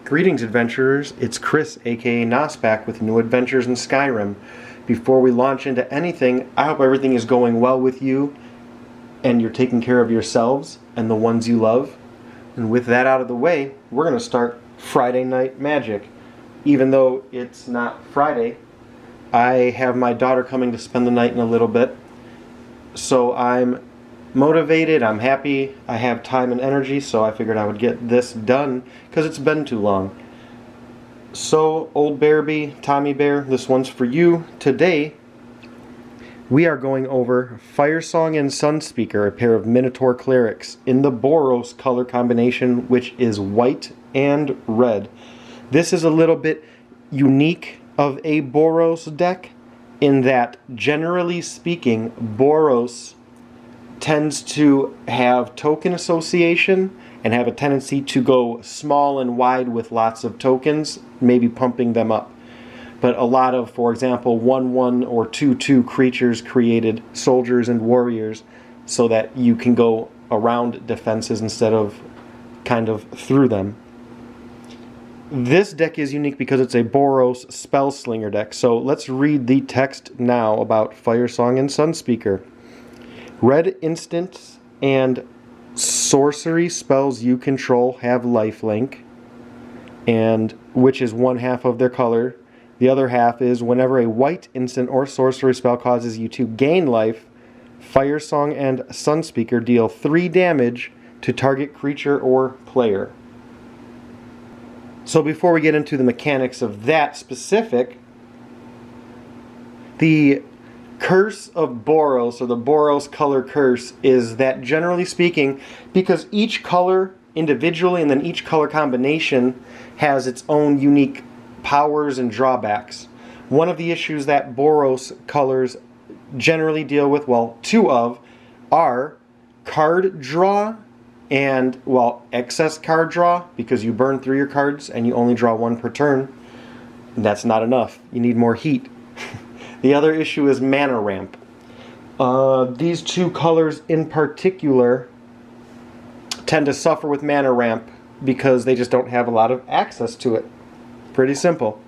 Greetings adventurers, it's Chris aka NAS back with new adventures in Skyrim. Before we launch into anything, I hope everything is going well with you and you're taking care of yourselves and the ones you love. And with that out of the way, we're going to start Friday Night Magic. Even though it's not Friday, I have my daughter coming to spend the night in a little bit. So I'm motivated, I'm happy, I have time and energy, so I figured I would get this done because it's been too long. So, Old Bearby, Tommy Bear, this one's for you. Today, we are going over Firesong and Sunspeaker, a pair of Minotaur Clerics, in the Boros color combination, which is white and red. This is a little bit unique of a Boros deck, in that, generally speaking, Boros tends to have token association and have a tendency to go small and wide with lots of tokens, maybe pumping them up. But a lot of, for example, 1/1 or 2/2 creatures created soldiers and warriors so that you can go around defenses instead of kind of through them. This deck is unique because it's a Boros spell slinger deck. So let's read the text now about Firesong and Sunspeaker. Red instants and sorcery spells you control have lifelink, and which is one half of their color. The other half is whenever a white instant or sorcery spell causes you to gain life, Firesong and Sunspeaker deal 3 damage to target creature or player. So before we get into the mechanics of that specific, the curse of Boros, or the Boros color curse, is that generally speaking, because each color individually and then each color combination has its own unique powers and drawbacks. One of the issues that Boros colors generally deal with, well, 2 of, are card draw and, well, excess card draw, because you burn through your cards and you only draw 1 per turn. That's not enough. You need more heat. The other issue is mana ramp. These 2 colors in particular tend to suffer with mana ramp because they just don't have a lot of access to it. Pretty simple.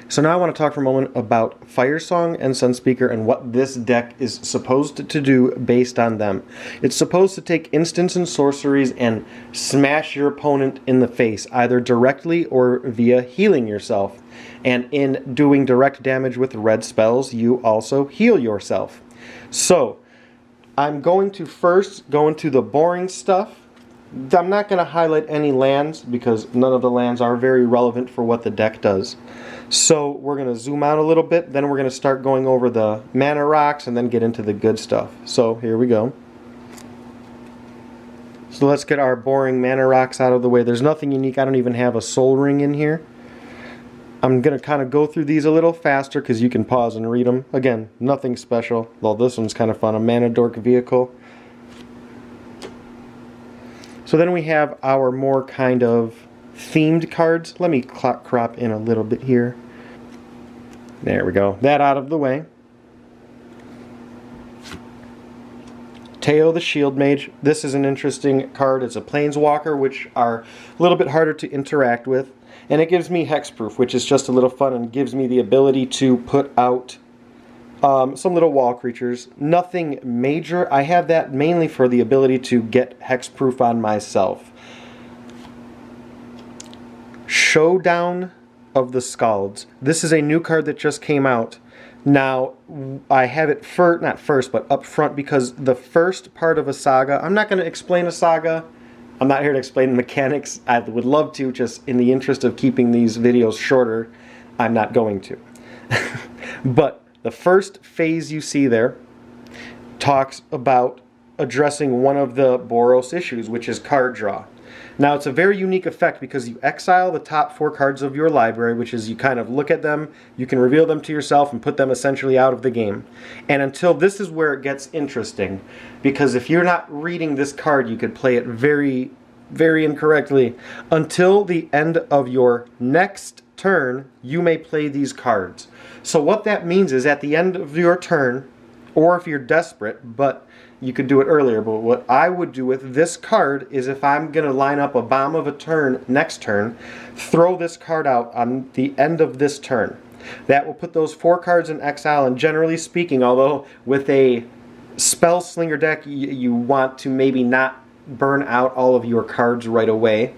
So now I want to talk for a moment about Firesong and Sunspeaker and what this deck is supposed to do based on them. It's supposed to take instants and sorceries and smash your opponent in the face, either directly or via healing yourself. And in doing direct damage with red spells, you also heal yourself. So, I'm going to first go into the boring stuff. I'm not going to highlight any lands because none of the lands are very relevant for what the deck does. So we're going to zoom out a little bit, then we're going to start going over the mana rocks and then get into the good stuff. So here we go. So let's get our boring mana rocks out of the way. There's nothing unique. I don't even have a soul ring in here. I'm going to kind of go through these a little faster because you can pause and read them. Again, nothing special, though this one's kind of fun. A mana dork vehicle. So then we have our more kind of themed cards. Let me crop in a little bit here. There we go. That out of the way. Teo the Shield Mage. This is an interesting card. It's a planeswalker, which are a little bit harder to interact with. And it gives me hexproof, which is just a little fun and gives me the ability to put out some little wall creatures. Nothing major. I have that mainly for the ability to get hexproof on myself. Showdown of the Scalds. This is a new card that just came out. Now, I have it not first, but up front because the first part of a saga, I'm not going to explain a saga. I'm not here to explain the mechanics. I would love to, just in the interest of keeping these videos shorter, I'm not going to. But the first phase you see there talks about addressing one of the Boros issues, which is card draw. Now, it's a very unique effect because you exile the top 4 cards of your library, which is you kind of look at them, you can reveal them to yourself and put them essentially out of the game. And until this is where it gets interesting, because if you're not reading this card, you could play it very, very incorrectly. Until the end of your next turn, you may play these cards. So what that means is at the end of your turn, or if you're desperate, but you could do it earlier, but what I would do with this card is if I'm going to line up a bomb of a turn next turn, throw this card out on the end of this turn. That will put those 4 cards in exile, and generally speaking, although with a spell slinger deck, you want to maybe not burn out all of your cards right away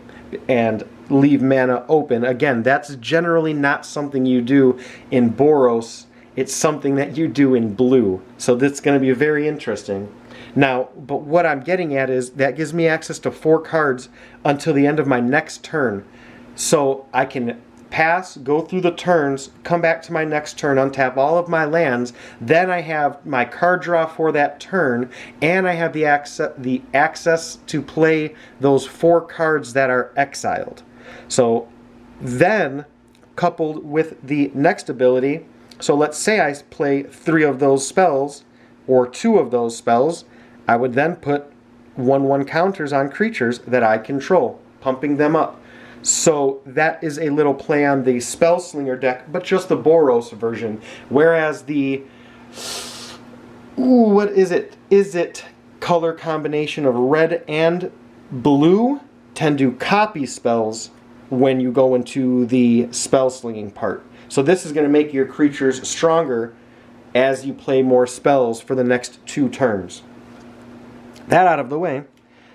and leave mana open. Again, that's generally not something you do in Boros. It's something that you do in blue. So that's going to be very interesting. Now, but what I'm getting at is that gives me access to 4 cards until the end of my next turn. So I can pass, go through the turns, come back to my next turn, untap all of my lands. Then I have my card draw for that turn, and I have the access to play those 4 cards that are exiled. So then, coupled with the next ability, so let's say I play 3 of those spells, or 2 of those spells, I would then put 1/1 counters on creatures that I control, pumping them up. So that is a little play on the Spell Slinger deck, but just the Boros version. Whereas the, what is it? Is it color combination of red and blue tend to copy spells when you go into the spell slinging part. So this is going to make your creatures stronger as you play more spells for the next 2 turns. That out of the way,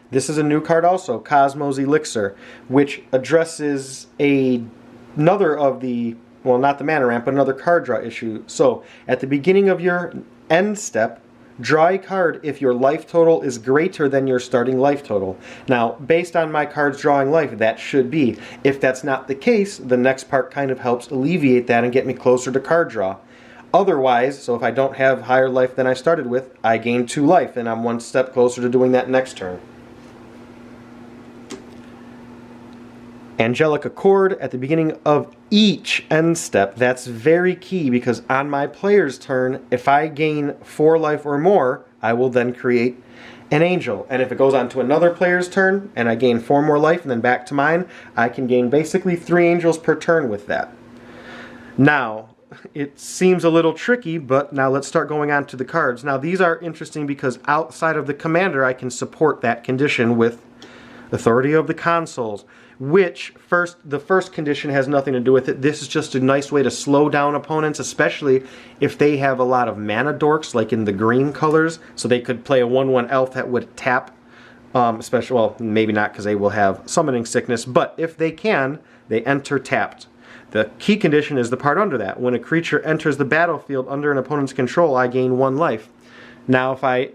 this is a new card also, Cosmos Elixir, which addresses another of the, well, not the mana ramp, but another card draw issue. So at the beginning of your end step, draw a card if your life total is greater than your starting life total. Now, based on my cards drawing life, that should be. If that's not the case, the next part kind of helps alleviate that and get me closer to card draw. Otherwise, so if I don't have higher life than I started with, I gain 2 life, and I'm 1 step closer to doing that next turn. Angelic Accord at the beginning of each end step. That's very key because on my player's turn, if I gain 4 life or more, I will then create an angel. And if it goes on to another player's turn and I gain 4 more life and then back to mine, I can gain basically 3 angels per turn with that. Now, it seems a little tricky, but now let's start going on to the cards. Now, these are interesting because outside of the commander, I can support that condition with Authority of the Consuls, which the first condition has nothing to do with it. This is just a nice way to slow down opponents, especially if they have a lot of mana dorks, like in the green colors. So they could play a 1/1 elf that would tap, especially, well, maybe not because they will have summoning sickness, but if they can, they enter tapped. The key condition is the part under that. When a creature enters the battlefield under an opponent's control, I gain 1 life. Now, if I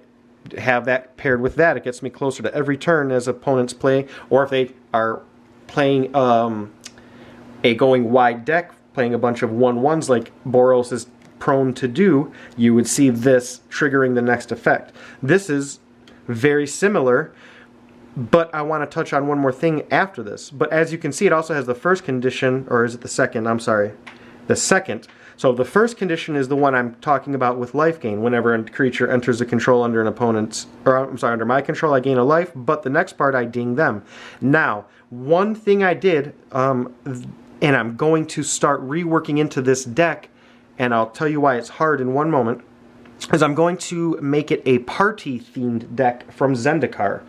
have that paired with that, it gets me closer to every turn as opponents play, or if they are playing a going wide deck, playing a bunch of 1/1s like Boros is prone to do, you would see this triggering the next effect. This is very similar, but I want to touch on one more thing after this. But as you can see, it also has the first condition, or is it the second? I'm sorry. The second. So the first condition is the one I'm talking about with life gain. Whenever a creature enters a control under an opponent's, or I'm sorry, under my control, I gain a life, but the next part I ding them. Now, one thing I did, and I'm going to start reworking into this deck, and I'll tell you why it's hard in one moment, is I'm going to make it a party-themed deck from Zendikar.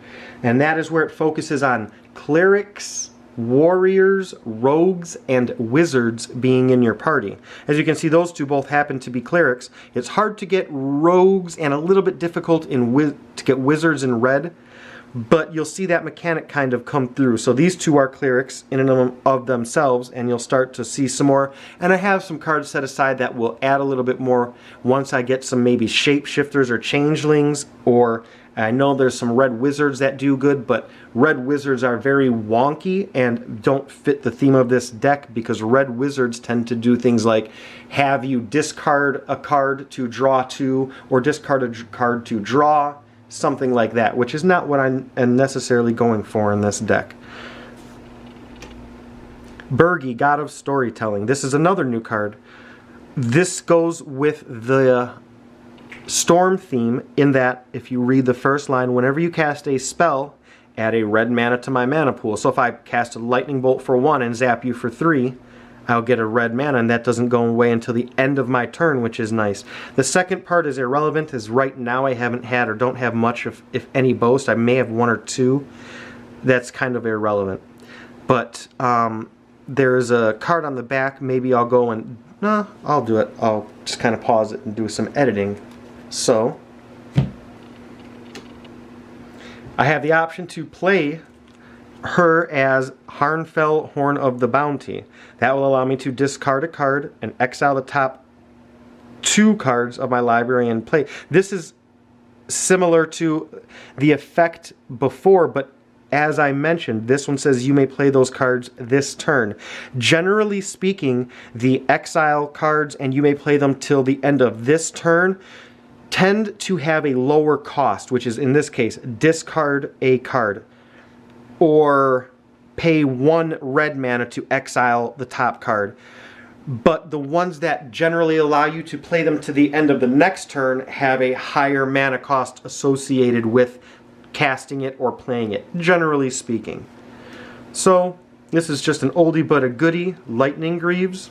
And that is where it focuses on clerics, warriors, rogues, and wizards being in your party. As you can see, those two both happen to be clerics. It's hard to get rogues and a little bit difficult to get wizards in red, but you'll see that mechanic kind of come through. So these two are clerics in and of themselves, and you'll start to see some more. And I have some cards set aside that will add a little bit more once I get some maybe shapeshifters or changelings, or I know there's some red wizards that do good, but red wizards are very wonky and don't fit the theme of this deck because red wizards tend to do things like have you discard a card to draw 2 or discard a card to draw, something like that, which is not what I am necessarily going for in this deck. Bergy, God of Storytelling. This is another new card. This goes with the Storm theme in that if you read the first line, whenever you cast a spell, add a red mana to my mana pool. So if I cast a lightning bolt for 1 and zap you for 3, I'll get a red mana, and that doesn't go away until the end of my turn, which is nice. The second part is irrelevant, as right now I haven't had or don't have much, if any, boast. I may have one or two. That's kind of irrelevant. But there's a card on the back. Maybe I'll go and... No, I'll do it. I'll just kind of pause it and do some editing. So, I have the option to play her as Harnfell Horn of the Bounty. That will allow me to discard a card and exile the top 2 cards of my library and play. This is similar to the effect before, but as I mentioned, this one says you may play those cards this turn. Generally speaking, the exile cards, and you may play them till the end of this turn, tend to have a lower cost, which is in this case, discard a card, or pay 1 red mana to exile the top card. But the ones that generally allow you to play them to the end of the next turn have a higher mana cost associated with casting it or playing it, generally speaking. So, this is just an oldie but a goodie, Lightning Greaves.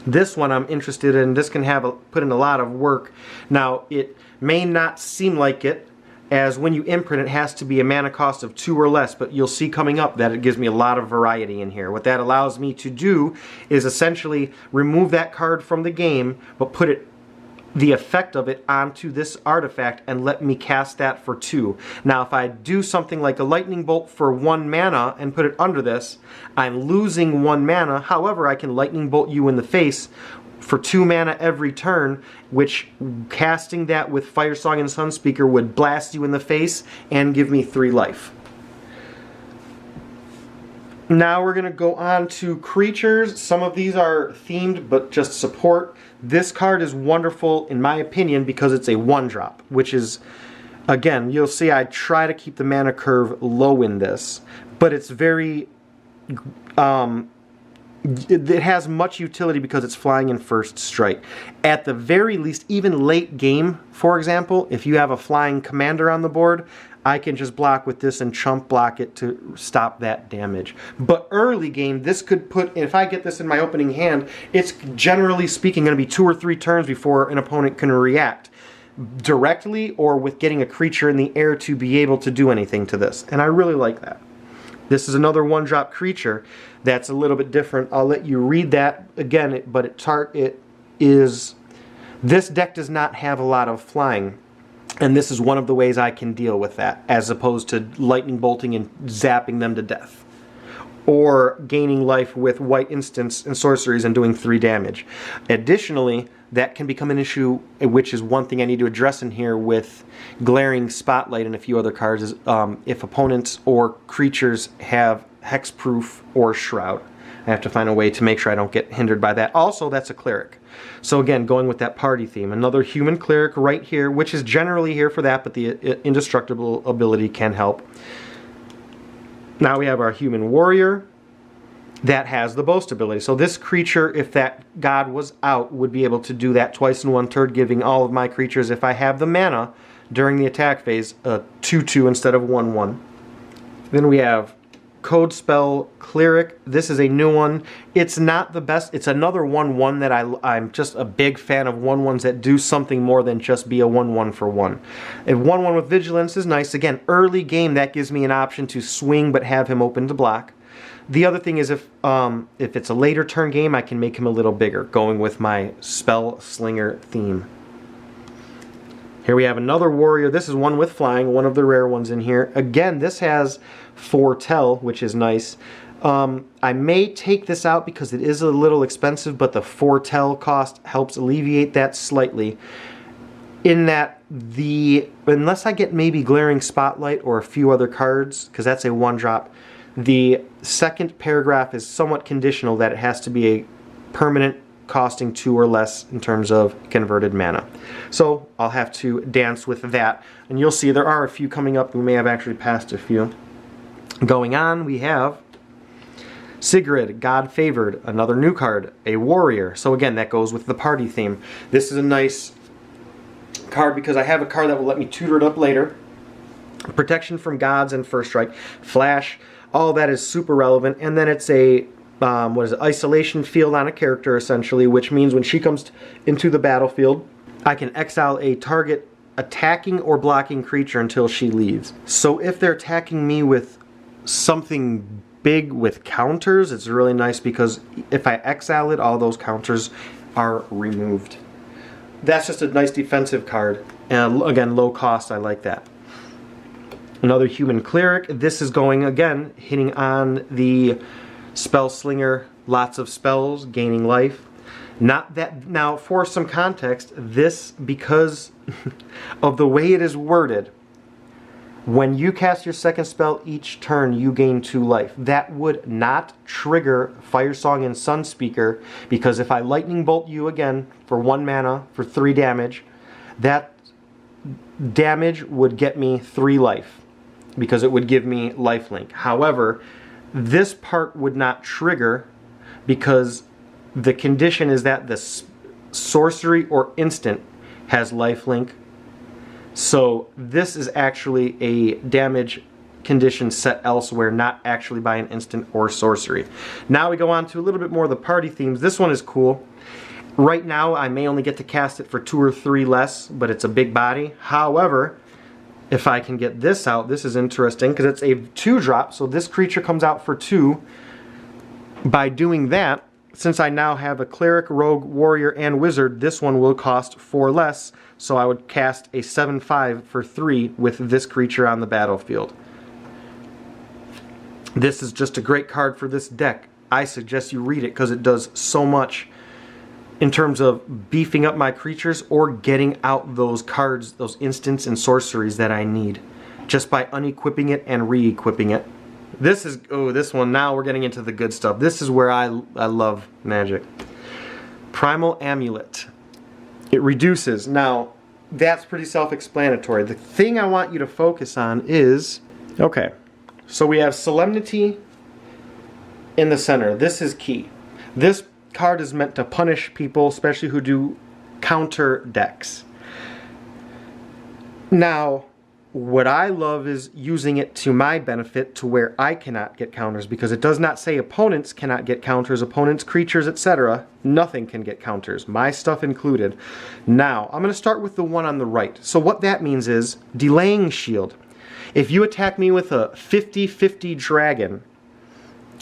This one I'm interested in. This can put in a lot of work. Now, it may not seem like it, as when you imprint it has to be a mana cost of 2 or less, but you'll see coming up that it gives me a lot of variety in here. What that allows me to do is essentially remove that card from the game, but put the effect of it onto this artifact and let me cast that for 2. Now if I do something like a lightning bolt for 1 mana and put it under this, I'm losing 1 mana. However, I can lightning bolt you in the face for 2 mana every turn, which casting that with Firesong and Sunspeaker would blast you in the face and give me 3 life. Now we're going to go on to creatures. Some of these are themed but just support. This card is wonderful in my opinion because it's a 1-drop, which is, again, you'll see I try to keep the mana curve low in this, but it's very, it has much utility because it's flying in first strike. At the very least, even late game, for example, if you have a flying commander on the board, I can just block with this and chump block it to stop that damage. But early game, this could put, if I get this in my opening hand, it's generally speaking going to be 2 or 3 turns before an opponent can react directly or with getting a creature in the air to be able to do anything to this. And I really like that. This is another 1-drop creature that's a little bit different. I'll let you read that again, but this deck does not have a lot of flying. And this is one of the ways I can deal with that, as opposed to lightning bolting and zapping them to death. Or gaining life with white instants and sorceries and doing 3 damage. Additionally, that can become an issue, which is one thing I need to address in here with Glaring Spotlight and a few other cards, is if opponents or creatures have hexproof or shroud. I have to find a way to make sure I don't get hindered by that. Also, that's a cleric. So again, going with that party theme, another human cleric right here, which is generally here for that, but the indestructible ability can help. Now we have our human warrior that has the boast ability. So this creature, if that god was out, would be able to do that twice in 1/3, giving all of my creatures, if I have the mana during the attack phase, a 2/2 instead of 1/1. Then we have Code Spell Cleric. This is a new one. It's not the best. It's another 1/1 that I'm just a big fan of 1/1s that do something more than just be a 1/1 for 1. A 1/1 with Vigilance is nice. Again, early game, that gives me an option to swing but have him open to block. The other thing is if it's a later turn game, I can make him a little bigger, going with my Spell Slinger theme. Here we have another warrior. This is one with flying, one of the rare ones in here. Again, this has Foretell, which is nice. I may take this out because it is a little expensive, but the Foretell cost helps alleviate that slightly. In that unless I get maybe Glaring Spotlight or a few other cards, because that's a 1-drop, the second paragraph is somewhat conditional that it has to be a permanent costing 2 or less in terms of converted mana. So I'll have to dance with that. And you'll see there are a few coming up. We may have actually passed a few. Going on, we have Sigrid, God Favored, another new card, a warrior. So again, that goes with the party theme. This is a nice card because I have a card that will let me tutor it up later. Protection from gods and first strike, flash, all that is super relevant. And then it's a isolation field on a character, essentially, which means when she comes into the battlefield, I can exile a target attacking or blocking creature until she leaves. So if they're attacking me with something big with counters, it's really nice because if I exile it, all those counters are removed. That's just a nice defensive card. And again, low cost, I like that. Another human cleric. This is going, again, hitting on the spell slinger, lots of spells, gaining life. Not that, now for some context, this, because of the way it is worded, when you cast your second spell each turn, you gain 2 life. That would not trigger Firesong and Sunspeaker, because if I lightning bolt you again for 1 mana for 3 damage, that damage would get me 3 life, because it would give me lifelink. However, this part would not trigger because the condition is that the sorcery or instant has lifelink. So this is actually a damage condition set elsewhere, not actually by an instant or sorcery. Now we go on to a little bit more of the party themes. This one is cool. Right now I may only get to cast it for 2 or 3 less, but it's a big body. However, if I can get this out, this is interesting because it's a 2-drop, so this creature comes out for 2. By doing that, since I now have a cleric, rogue, warrior, and wizard, this one will cost 4 less, so I would cast a 7/5 for 3 with this creature on the battlefield. This is just a great card for this deck. I suggest you read it because it does so much in terms of beefing up my creatures or getting out those cards, those instants and sorceries that I need, just by unequipping it and re-equipping it. This is, oh, this one, now we're getting into the good stuff. This is where I love Magic. Primal Amulet. It reduces. Now, that's pretty self-explanatory. The thing I want you to focus on is, okay, so we have Solemnity in the center. This is key. This card is meant to punish people, especially who do counter decks. Now, what I love is using it to my benefit to where I cannot get counters, because it does not say opponents cannot get counters, opponents, creatures, etc. Nothing can get counters, my stuff included. Now, I'm going to start with the one on the right. So what that means is Delaying Shield. If you attack me with a 50/50 dragon,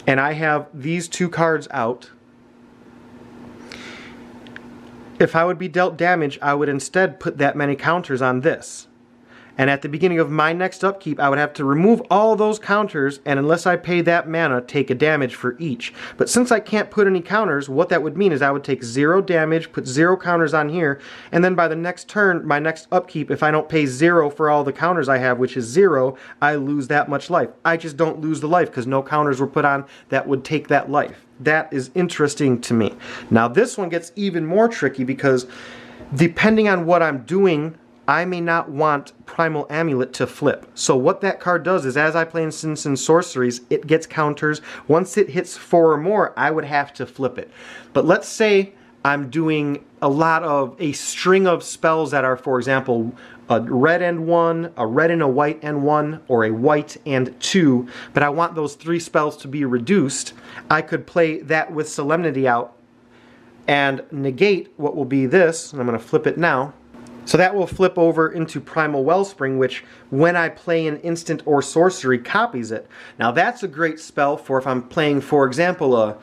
and I have these 2 cards out, if I would be dealt damage, I would instead put that many counters on this. And at the beginning of my next upkeep, I would have to remove all those counters, and unless I pay that mana, take a damage for each. But since I can't put any counters, what that would mean is I would take 0 damage, put 0 counters on here, and then by the next turn, my next upkeep, if I don't pay 0 for all the counters I have, which is 0, I lose that much life. I just don't lose the life because no counters were put on that would take that life. That is interesting to me. Now this one gets even more tricky because depending on what I'm doing, I may not want Primal Amulet to flip. So what that card does is as I play instants and sorceries, it gets counters. Once it hits 4 or more, I would have to flip it. But let's say I'm doing a string of spells that are, for example, a red and 1, a red and a white and 1, or a white and 2, but I want those 3 spells to be reduced. I could play that with Solemnity out and negate what will be this, and I'm going to flip it now. So that will flip over into Primal Wellspring, which when I play an instant or sorcery copies it. Now that's a great spell for if I'm playing, for example, a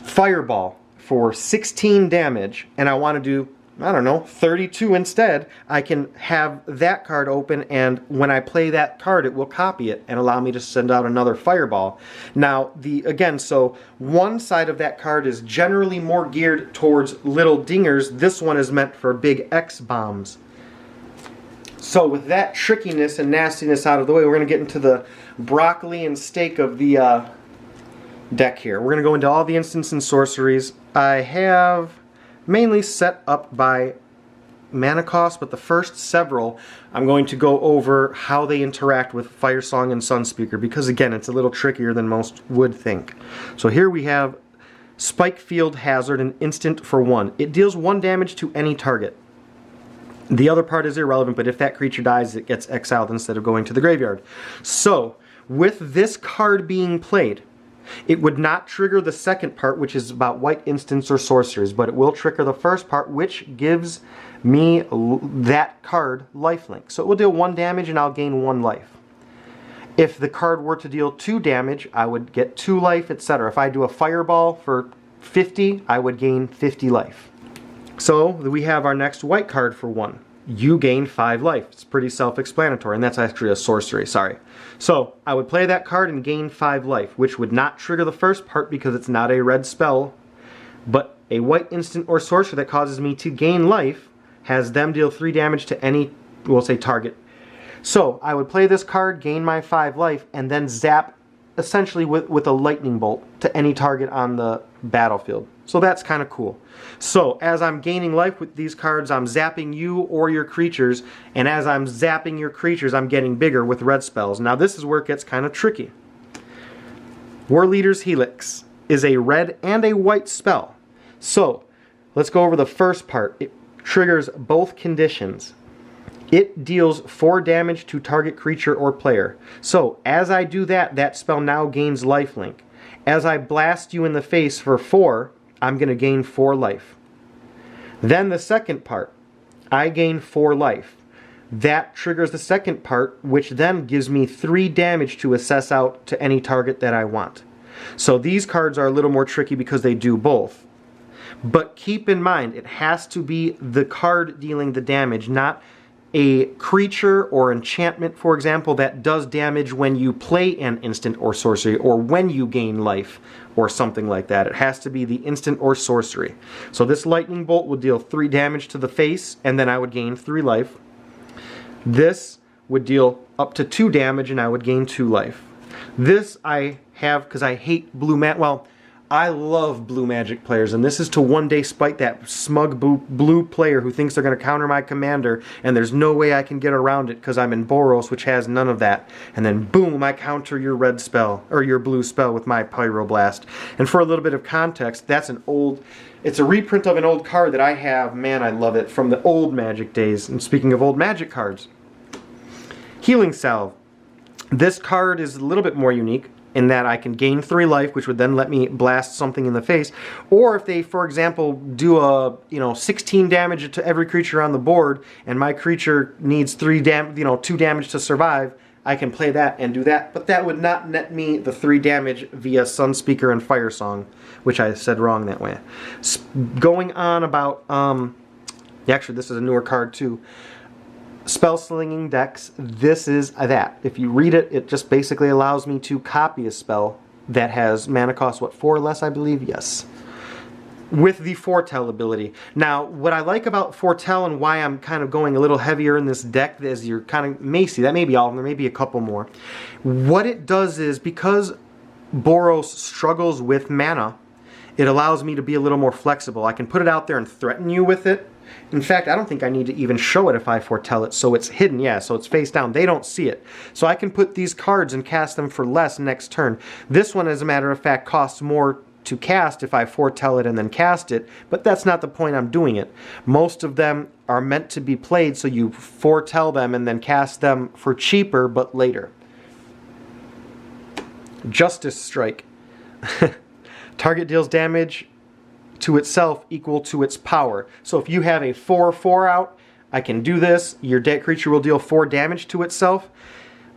Fireball for 16 damage and I want to do, I don't know, 32 instead. I can have that card open, and when I play that card it will copy it and allow me to send out another Fireball. Now again, so one side of that card is generally more geared towards little dingers. This one is meant for big X bombs. So with that trickiness and nastiness out of the way, we're going to get into the broccoli and steak of the deck here. We're going to go into all the instants and sorceries. I have mainly set up by mana cost, but the first several I'm going to go over how they interact with Firesong and Sunspeaker, because again it's a little trickier than most would think. So here we have Spike Field Hazard, an instant for 1. It deals 1 damage to any target. The other part is irrelevant, but if that creature dies it gets exiled instead of going to the graveyard. So with this card being played, It would not trigger the second part, which is about white instants or sorceries, but it will trigger the first part, which gives me that card lifelink. So it will deal 1 damage and I'll gain 1 life. If the card were to deal 2 damage, I would get 2 life, etc. If I do a fireball for 50, I would gain 50 life. So we have our next white card for 1. You gain 5 life. It's pretty self-explanatory, and that's actually a sorcery, sorry. So I would play that card and gain 5 life, which would not trigger the first part because it's not a red spell, but a white instant or sorcery that causes me to gain life has them deal 3 damage to any, we'll say, target. So I would play this card, gain my 5 life, and then zap essentially with a lightning bolt to any target on the battlefield. So that's kind of cool. So as I'm gaining life with these cards, I'm zapping you or your creatures, and as I'm zapping your creatures, I'm getting bigger with red spells. Now this is where it gets kind of tricky. War Leaders Helix is a red and a white spell. So let's go over the first part. It triggers both conditions. It deals 4 damage to target creature or player. So as I do that, that spell now gains lifelink. As I blast you in the face for 4, I'm going to gain 4 life. Then the second part, I gain 4 life. That triggers the second part, which then gives me 3 damage to assess out to any target that I want. So these cards are a little more tricky because they do both. But keep in mind, it has to be the card dealing the damage, not a creature or enchantment, for example, that does damage when you play an instant or sorcery, or when you gain life, or something like that. It has to be the instant or sorcery. So this lightning bolt would deal 3 damage to the face, and then I would gain 3 life. This would deal up to 2 damage, and I would gain 2 life. This I have because I hate blue magic. Well, I love blue magic players, and this is to one day spite that smug blue player who thinks they're going to counter my commander, and there's no way I can get around it because I'm in Boros, which has none of that. And then boom, I counter your red spell, or your blue spell with my Pyroblast. And for a little bit of context, that's an old, it's a reprint of an old card that I have. Man, I love it, from the old Magic days. And speaking of old Magic cards, Healing Salve. This card is a little bit more unique in that I can gain 3 life, which would then let me blast something in the face. Or if they, for example, do a 16 damage to every creature on the board, and my creature needs 2 damage to survive, I can play that and do that. But that would not net me the 3 damage via Sunspeaker and Firesong, which I said wrong that way. Going on about, actually this is a newer card too. Spell slinging decks, this is that. If you read it, it just basically allows me to copy a spell that has mana cost, what, 4 or less, I believe? Yes. With the Foretell ability. Now, what I like about Foretell and why I'm kind of going a little heavier in this deck, as you're kind of may see, that may be all of them, there may be a couple more. What it does is, because Boros struggles with mana, it allows me to be a little more flexible. I can put it out there and threaten you with it. In fact, I don't think I need to even show it if I foretell it, so it's hidden, yeah, so it's face down. They don't see it. So I can put these cards and cast them for less next turn. This one, as a matter of fact, costs more to cast if I foretell it and then cast it, but that's not the point I'm doing it. Most of them are meant to be played, so you foretell them and then cast them for cheaper, but later. Justice Strike. Target deals damage to itself equal to its power. So if you have a 4/4 out, I can do this. Your dead creature will deal 4 damage to itself,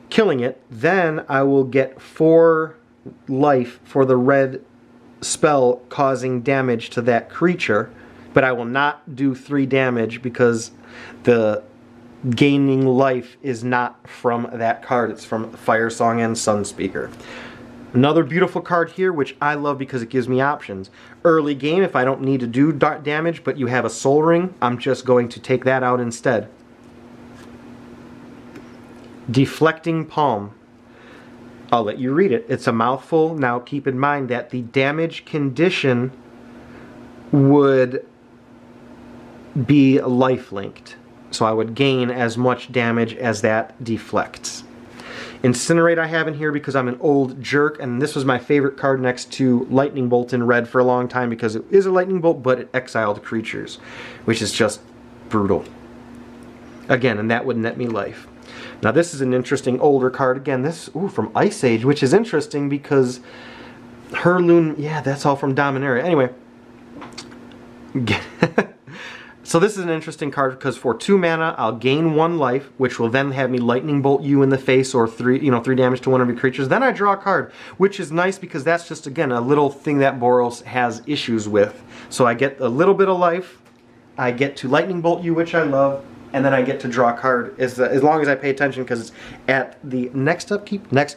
killing it. Then I will get 4 life for the red spell causing damage to that creature, but I will not do 3 damage because the gaining life is not from that card. It's from Firesong and Sunspeaker. Another beautiful card here, which I love because it gives me options. Early game, if I don't need to do damage, but you have a Soul Ring, I'm just going to take that out instead. Deflecting Palm. I'll let you read it. It's a mouthful. Now keep in mind that the damage condition would be life-linked. So I would gain as much damage as that deflects. Incinerate I have in here because I'm an old jerk, and this was my favorite card next to Lightning Bolt in red for a long time because it is a Lightning Bolt, but it exiled creatures, which is just brutal. Again, and that would net me life. Now this is an interesting older card. Again, this from Ice Age, which is interesting because Hurloon, yeah, that's all from Dominaria. Anyway. So this is an interesting card because for 2 mana, I'll gain 1 life, which will then have me lightning bolt you in the face or 3 damage to one of your creatures. Then I draw a card, which is nice because that's just, again, a little thing that Boros has issues with. So I get a little bit of life, I get to lightning bolt you, which I love, and then I get to draw a card as long as I pay attention because it's at the next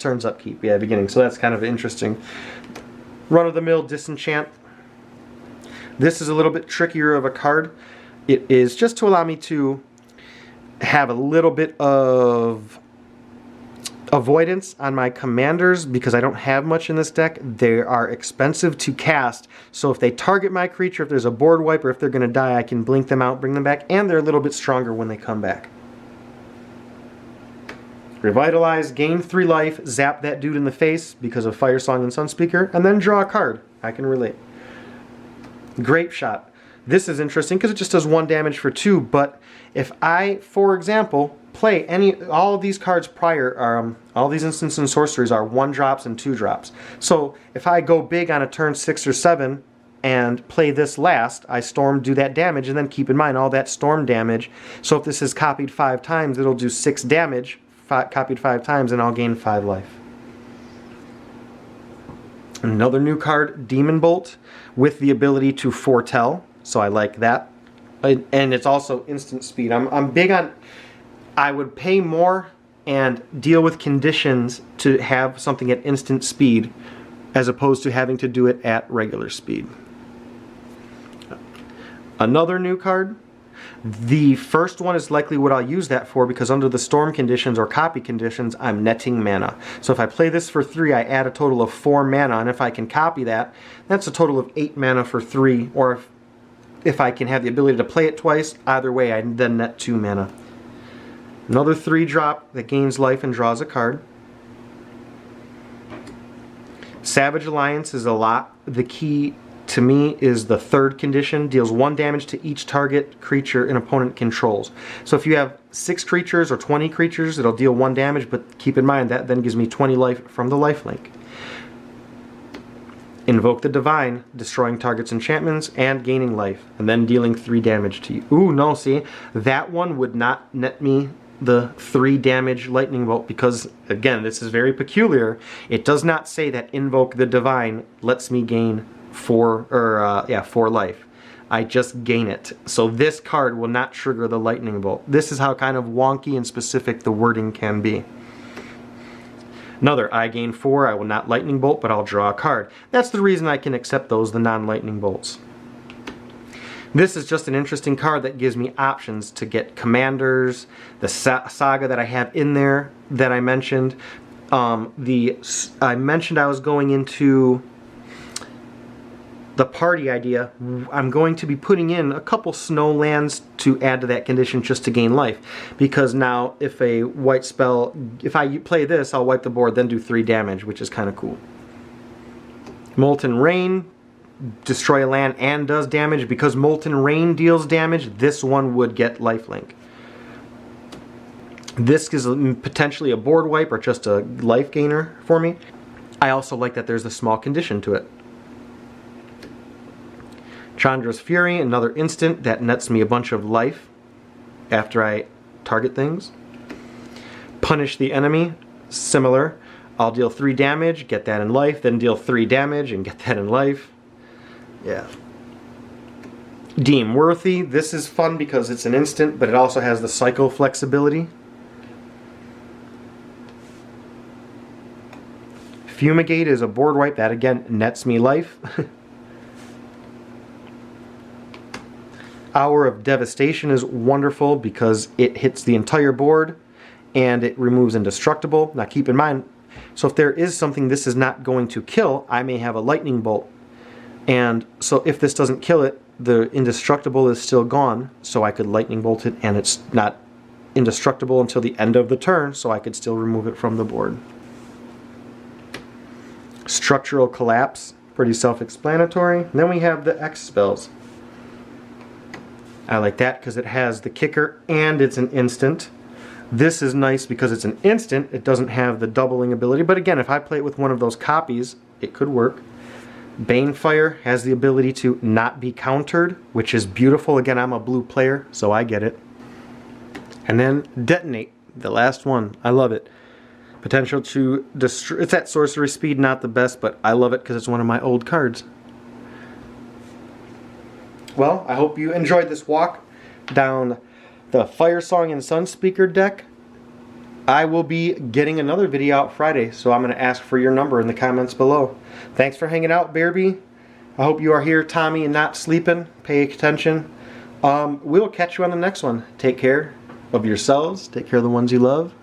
turn's upkeep, yeah, beginning. So that's kind of interesting. Run-of-the-mill disenchant. This is a little bit trickier of a card. It is just to allow me to have a little bit of avoidance on my commanders because I don't have much in this deck. They are expensive to cast, so if they target my creature, if there's a board wipe or if they're going to die, I can blink them out, bring them back, and they're a little bit stronger when they come back. Revitalize, gain 3 life, zap that dude in the face because of Firesong and Sunspeaker, and then draw a card. I can relate. Grape Shot. This is interesting because it just does 1 damage for 2, but if I, for example, play all of these cards prior, all these instants and sorceries are 1-drops and 2-drops. So if I go big on a turn 6 or 7 and play this last, I storm, do that damage, and then keep in mind all that storm damage. So if this is copied 5 times, it'll do 6 damage, copied 5 times, and I'll gain 5 life. Another new card, Demon Bolt, with the ability to foretell. So I like that, and it's also instant speed. I'm big on, I would pay more and deal with conditions to have something at instant speed as opposed to having to do it at regular speed. Another new card. The first one is likely what I'll use that for because under the storm conditions or copy conditions, I'm netting mana. So if I play this for 3, I add a total of 4 mana, and if I can copy that, that's a total of 8 mana for 3, or if I can have the ability to play it twice, either way, I then net 2 mana. Another 3-drop that gains life and draws a card. Savage Alliance is a lot. The key to me is the 3rd condition, deals 1 damage to each target creature an opponent controls. So if you have 6 creatures or 20 creatures, it'll deal 1 damage, but keep in mind that then gives me 20 life from the lifelink. Invoke the Divine, destroying target's enchantments and gaining life, and then dealing 3 damage to you. Ooh, no, see, that one would not net me the 3 damage lightning bolt because, again, this is very peculiar. It does not say that Invoke the Divine lets me gain 4 life. I just gain it. So this card will not trigger the lightning bolt. This is how kind of wonky and specific the wording can be. Another, I gain 4, I will not lightning bolt, but I'll draw a card. That's the reason I can accept those, the non-lightning bolts. This is just an interesting card that gives me options to get commanders, the saga that I have in there that I mentioned. I mentioned I was going into the party idea. I'm going to be putting in a couple snow lands to add to that condition just to gain life. Because now if a white spell, if I play this, I'll wipe the board, then do 3 damage, which is kind of cool. Molten Rain, destroy a land and does damage. Because Molten Rain deals damage, this one would get lifelink. This is potentially a board wipe or just a life gainer for me. I also like that there's a small condition to it. Chandra's Fury, another instant that nets me a bunch of life after I target things. Punish the Enemy, similar. I'll deal 3 damage, get that in life, then deal 3 damage and get that in life. Yeah. Deem Worthy, this is fun because it's an instant, but it also has the cycle flexibility. Fumigate is a board wipe that again nets me life. Hour of Devastation is wonderful because it hits the entire board and it removes Indestructible. Now keep in mind, so if there is something this is not going to kill, I may have a lightning bolt. And so if this doesn't kill it, the Indestructible is still gone, so I could lightning bolt it and it's not indestructible until the end of the turn, so I could still remove it from the board. Structural Collapse, pretty self-explanatory. Then we have the X spells. I like that because it has the kicker and it's an instant. This is nice because it's an instant. It doesn't have the doubling ability. But again, if I play it with one of those copies, it could work. Banefire has the ability to not be countered, which is beautiful. Again, I'm a blue player, so I get it. And then Detonate, the last one. I love it. Potential to destroy. It's at sorcery speed, not the best, but I love it because it's one of my old cards. Well, I hope you enjoyed this walk down the Firesong and Sunspeaker deck. I will be getting another video out Friday, so I'm going to ask for your number in the comments below. Thanks for hanging out, Berby. I hope you are here, Tommy, and not sleeping. Pay attention. We'll catch you on the next one. Take care of yourselves. Take care of the ones you love.